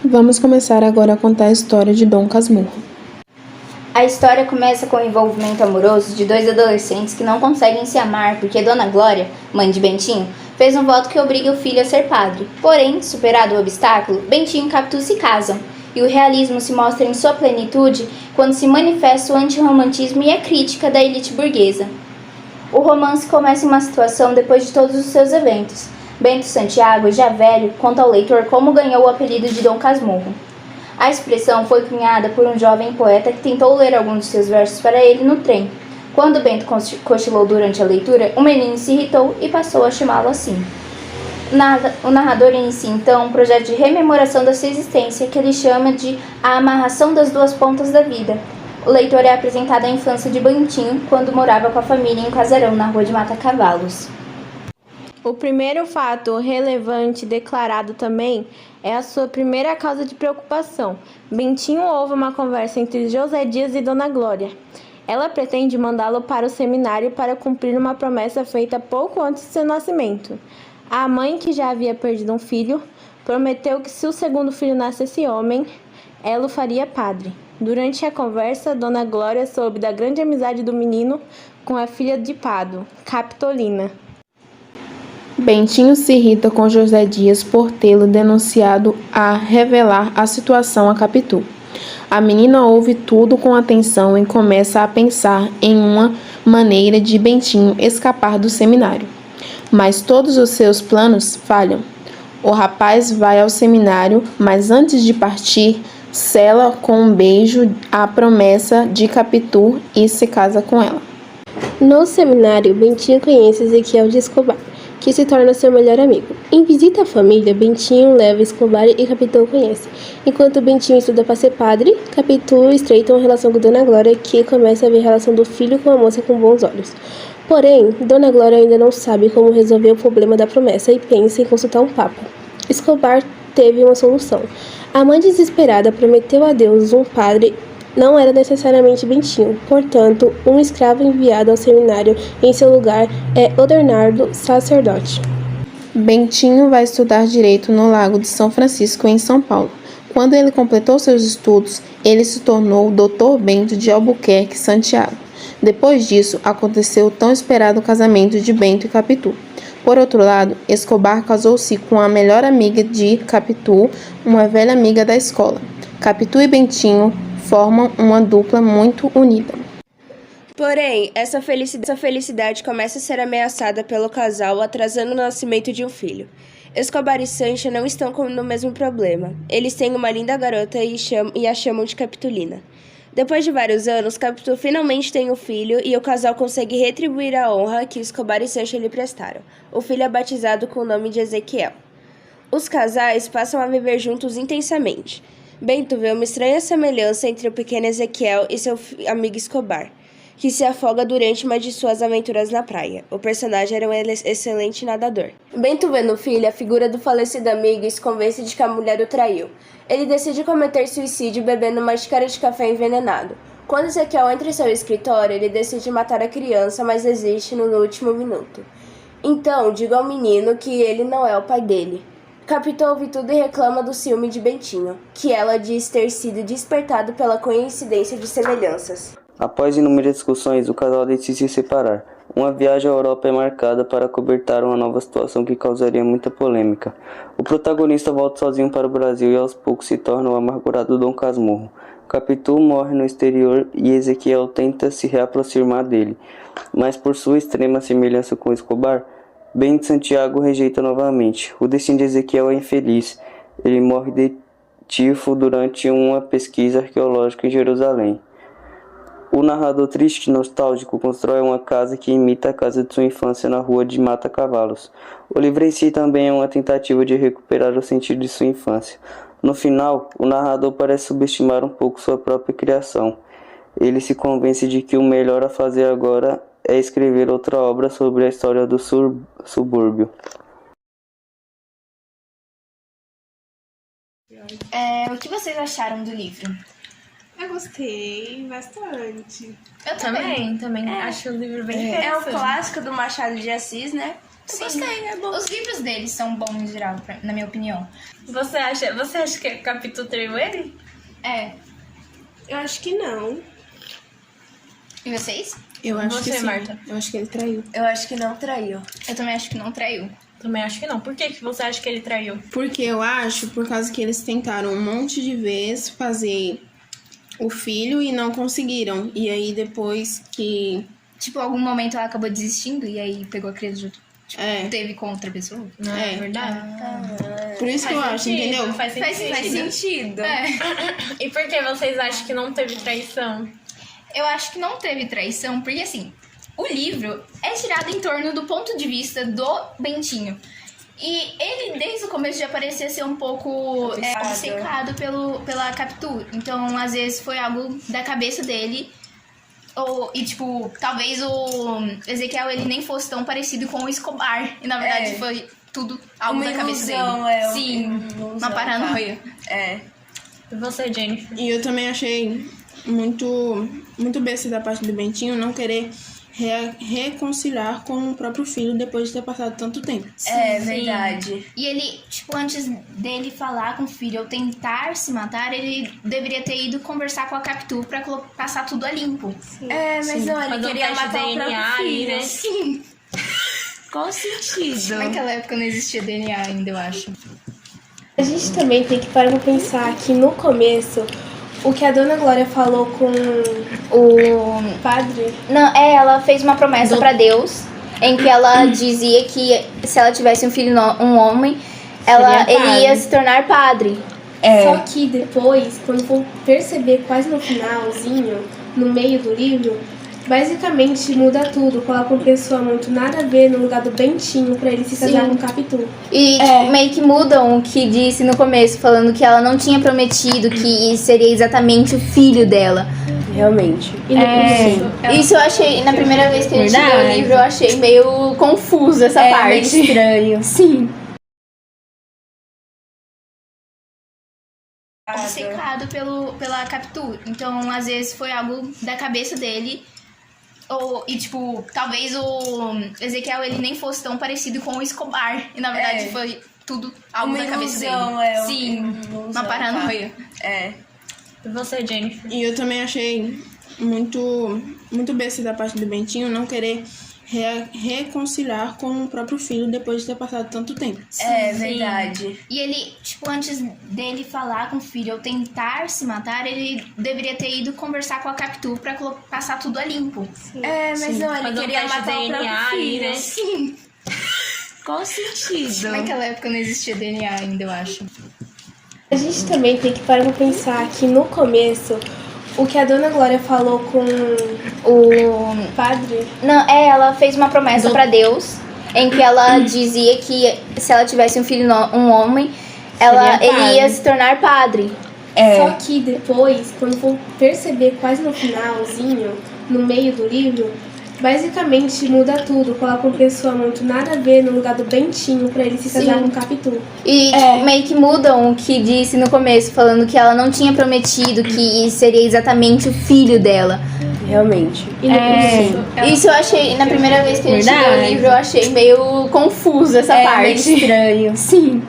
Vamos começar agora a contar a história de Dom Casmurro. A história começa com o envolvimento amoroso de dois adolescentes que não conseguem se amar porque Dona Glória, mãe de Bentinho, fez um voto que obriga o filho a ser padre. Porém, superado o obstáculo, Bentinho e Capitu se casam, e o realismo se mostra em sua plenitude quando se manifesta o antirromantismo e a crítica da elite burguesa. O romance começa em uma situação depois de todos os seus eventos. Bento Santiago, já velho, conta ao leitor como ganhou o apelido de Dom Casmurro. A expressão foi cunhada por um jovem poeta que tentou ler alguns de seus versos para ele no trem. Quando Bento cochilou durante a leitura, o menino se irritou e passou a chamá-lo assim. O narrador inicia então um projeto de rememoração da sua existência que ele chama de A Amarração das Duas Pontas da Vida. O leitor é apresentado à infância de Bentinho quando morava com a família em um casarão na rua de Mata-Cavalos. O primeiro fato relevante declarado também é a sua primeira causa de preocupação. Bentinho ouve uma conversa entre José Dias e Dona Glória. Ela pretende mandá-lo para o seminário para cumprir uma promessa feita pouco antes de seu nascimento. A mãe, que já havia perdido um filho, prometeu que se o segundo filho nascesse homem, ela o faria padre. Durante a conversa, Dona Glória soube da grande amizade do menino com a filha de Pado, Capitolina. Bentinho se irrita com José Dias por tê-lo denunciado a revelar a situação a Capitu. A menina ouve tudo com atenção e começa a pensar em uma maneira de Bentinho escapar do seminário. Mas todos os seus planos falham. O rapaz vai ao seminário, mas antes de partir, sela com um beijo a promessa de Capitu e se casa com ela. No seminário, Bentinho conhece Ezequiel de Escobar, que se torna seu melhor amigo. Em visita à família, Bentinho leva Escobar e Capitu o conhece. Enquanto Bentinho estuda para ser padre, Capitu estreita uma relação com Dona Glória, que começa a ver a relação do filho com a moça com bons olhos. Porém, Dona Glória ainda não sabe como resolver o problema da promessa e pensa em consultar um papa. Escobar teve uma solução. A mãe desesperada prometeu a Deus um padre. Não era necessariamente Bentinho, portanto, um escravo enviado ao seminário em seu lugar é Odernardo, sacerdote. Bentinho vai estudar direito no Lago de São Francisco, em São Paulo. Quando ele completou seus estudos, ele se tornou Dr. Bento de Albuquerque Santiago. Depois disso, aconteceu o tão esperado casamento de Bento e Capitu. Por outro lado, Escobar casou-se com a melhor amiga de Capitu, uma velha amiga da escola. Capitu e Bentinho formam uma dupla muito unida. Porém, essa felicidade começa a ser ameaçada pelo casal, atrasando o nascimento de um filho. Escobar e Sancha não estão no mesmo problema. Eles têm uma linda garota e a chamam de Capitolina. Depois de vários anos, Capitu finalmente tem um filho e o casal consegue retribuir a honra que Escobar e Sancha lhe prestaram. O filho é batizado com o nome de Ezequiel. Os casais passam a viver juntos intensamente. Bento vê uma estranha semelhança entre o pequeno Ezequiel e seu amigo Escobar, que se afoga durante uma de suas aventuras na praia. O personagem era um excelente nadador. Bento vê no filho a figura do falecido amigo e se convence de que a mulher o traiu. Ele decide cometer suicídio bebendo uma xícara de café envenenado. Quando Ezequiel entra em seu escritório, ele decide matar a criança, mas desiste no último minuto. Então, diga ao menino que ele não é o pai dele. Capitu ouve tudo e reclama do ciúme de Bentinho, que ela diz ter sido despertado pela coincidência de semelhanças. Após inúmeras discussões, o casal decide se separar. Uma viagem à Europa é marcada para cobertar uma nova situação que causaria muita polêmica. O protagonista volta sozinho para o Brasil e aos poucos se torna o amargurado Dom Casmurro. Capitu morre no exterior e Ezequiel tenta se reaproximar dele, mas por sua extrema semelhança com Escobar, Bento Santiago rejeita novamente. O destino de Ezequiel é infeliz. Ele morre de tifo durante uma pesquisa arqueológica em Jerusalém. O narrador triste e nostálgico constrói uma casa que imita a casa de sua infância na rua de Mata-Cavalos. O livro em si também é uma tentativa de recuperar o sentido de sua infância. No final, o narrador parece subestimar um pouco sua própria criação. Ele se convence de que o melhor a fazer agora é escrever outra obra sobre a história do subúrbio. O que vocês acharam do livro? Eu gostei bastante. Eu também acho o livro bem interessante. É o clássico do Machado de Assis, né? Sim, os livros deles são bons em geral, na minha opinião. Você acha que a Capitu traiu ele? É. Eu acho que não. E vocês? Eu acho Você, que sim. Marta? Eu acho que ele traiu. Eu acho que não traiu. Eu também acho que não traiu. Também acho que não. Por que você acha que ele traiu? Porque eu acho, por causa que eles tentaram um monte de vezes fazer o filho e não conseguiram. E aí depois que... Tipo, algum momento ela acabou desistindo e aí pegou a criança junto. Tipo, teve com outra pessoa. Não é verdade? Por isso que eu acho, entendeu? Faz sentido. Faz sentido. E por que vocês acham que não teve traição? Eu acho que não teve traição, porque assim, o livro é girado em torno do ponto de vista do Bentinho. E ele, desde o começo, já parecia ser um pouco obcecado pela Capitu. Então, às vezes, foi algo da cabeça dele. E, tipo, talvez o Ezequiel, ele nem fosse tão parecido com o Escobar. E, na verdade, foi tudo algo Uma da cabeça ilusão, dele. Sim, ilusão, uma paranoia. É. E você, Jennifer? E eu também achei muito besta da parte do Bentinho não querer reconciliar com o próprio filho depois de ter passado tanto tempo. É verdade. E ele, tipo, antes dele falar com o filho ou tentar se matar, ele deveria ter ido conversar com a Capitu pra passar tudo a limpo. É, mas não, ele Fazer um queria teste matar o DNA próprio aí, filho. né? Sim. Qual o sentido? Naquela época não existia DNA ainda, eu acho. A gente também tem que parar pra pensar que no começo, o que a Dona Glória falou com o padre... Não, ela fez uma promessa pra Deus, em que ela dizia que se ela tivesse um filho, um homem, ele ia se tornar padre. Só que depois, quando for perceber quase no finalzinho, no meio do livro, basicamente muda tudo. Coloca uma pessoa muito nada a ver no lugar do Bentinho pra ele se casar com o Capitu. E tipo, meio que mudam o que disse no começo, falando que ela não tinha prometido que seria exatamente o filho dela. Realmente. E no Isso eu achei, na primeira vez que a gente leu o livro, eu achei meio confuso essa parte. Meio estranho. Sim. Obcecado pela Capitu. Então, às vezes, foi algo da cabeça dele. E, tipo, talvez o Ezequiel, ele nem fosse tão parecido com o Escobar. E, na verdade, foi tudo algo Uma da cabeça ilusão, dele. uma Sim, ilusão, uma paranoia. É. E você, Jennifer? E eu também achei muito besta da parte do Bentinho não querer reconciliar com o próprio filho depois de ter passado tanto tempo. É verdade. E ele, tipo, antes dele falar com o filho ou tentar se matar, ele deveria ter ido conversar com a Capitu pra passar tudo a limpo. É, mas não, ele Fazer um queria teste matar o DNA próprio aí, filho. né? Sim. Qual o sentido? Naquela época não existia DNA ainda, eu acho. A gente também tem que parar pra pensar que no começo, o que a Dona Glória falou com o padre... Não, ela fez uma promessa pra Deus, em que ela dizia que se ela tivesse um filho, um homem, ele ia se tornar padre. Só que depois, quando for perceber quase no finalzinho, no meio do livro, basicamente muda tudo. Coloca uma pessoa muito nada a ver no lugar do Bentinho pra ele se casar com o Capitu. E tipo, meio que mudam o que disse no começo, falando que ela não tinha prometido que seria exatamente o filho dela. Realmente. E no Isso eu achei, na primeira vez que a gente leu o livro, eu achei meio confuso essa parte. Meio estranho. Sim.